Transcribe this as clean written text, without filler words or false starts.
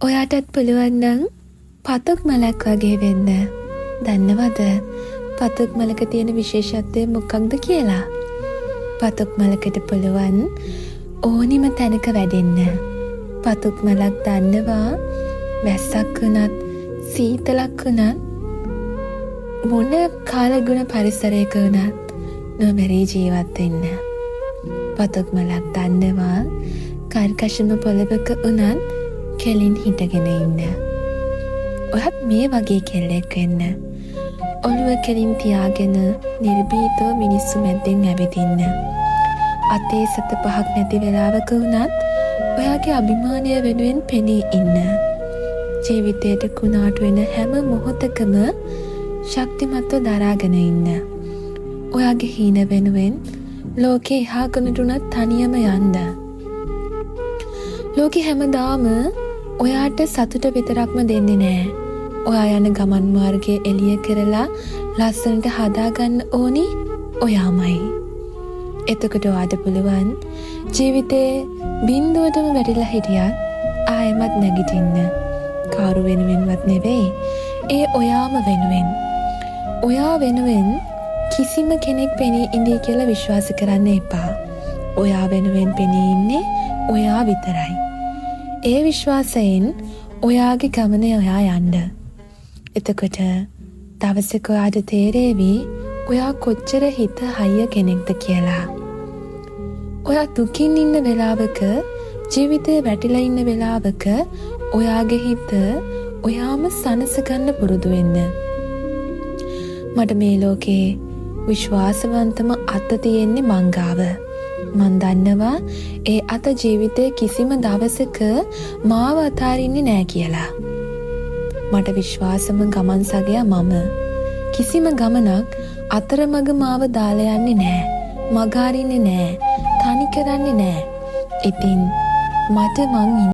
ඔයාටත් පුළුවන් නම් පතුක් මලක් වගේ වෙන්න. දන්නවද පතුක් මලක තියෙන විශේෂත්වය මොකක්ද කියලා? පතුක් මලකට පුළුවන් ඕනිම තැනක වැඩෙන්න. පතුක් මලක් දන්නවා වැස්සක් වුණත් සීතලක් වුණත් මොන කාලගුණ පරිසරයක වුණත් නොමැරී ජීවත් වෙන්න. පතුක් මලක් දන්නවා කර්කශම පොළවක වුණත් කෙලින් හිටගෙන ඉන්න. ඔයත් මේ වගේ කෙල්ලෙක් වෙන්න. ඔළුව කෙලින් තියාගෙන නිර්භීතව මිනිස්සු මැද්දෙන් ඇවිදින්න. අතේ සත පහක් නැති වෙලාවක වුණත් ඔයාගේ අභිමානය වෙනුවෙන් පෙනී ඉන්න. ජීවිතයට කුණාටු වෙන හැම මොහොතකම ශක්තිමත්ව දරාගෙන ඉන්න. ඔයාගේ හීන වෙනුවෙන් ලෝකේ එහා කනටුනත් තනියම යන්න. ලෝකෙ හැමදාම ඔයාට සතුට විතරක්ම දෙන්නේ නෑ. ඔයා යන ගමන් මාර්ගය එළිය කරලා ලස්සනට හදාගන්න ඕනි ඔයාමයි. එතකොට ඔයාට පුළුවන් ජීවිතේ බිඳුවටම වැටිලා හිටියත් ආයෙමත් නැගිටින්න. කවුරු වෙනුවෙන්වත් නෙවෙයි, ඒ ඔයාම වෙනුවෙන්. ඔයා වෙනුවෙන් කිසිම කෙනෙක් පෙනී ඉඳී කියලා විශ්වාස කරන්න එපා. ඔයා වෙනුවෙන් පෙනී ඉන්නේ ඔයා විතරයි. ඒ විශ්වාසයෙන් ඔයාගේ ගමන ඔයා යන්න. එතකොට දවසක ඔයාට තේරේවි ඔයා කොච්චර හිත හයිය කෙනෙක්ද කියලා. ඔයා දුකින් ඉන්න වෙලාවක, ජීවිතේ වැටිලා ඉන්න වෙලාවක ඔයාගේ හිත ඔයාම සනසගන්න පුරුදු වෙන්න. මට මේ ලෝකේ විශ්වාසවන්තම අත තියෙන්නේ මං ගාව. මන් දන්නවා ඒ අත ජීවිතේ කිසිම දවසක මාව අතාරින්නේ නෑ කියලා. මට විශ්වාසම ගමන් සගයා මම. කිසිම ගමනක් අතරමඟ මාව දාලා යන්නේ නෑ. මග අරින්නේ නෑ. තනි කරන්නේ නෑ. ඉතින් මට මං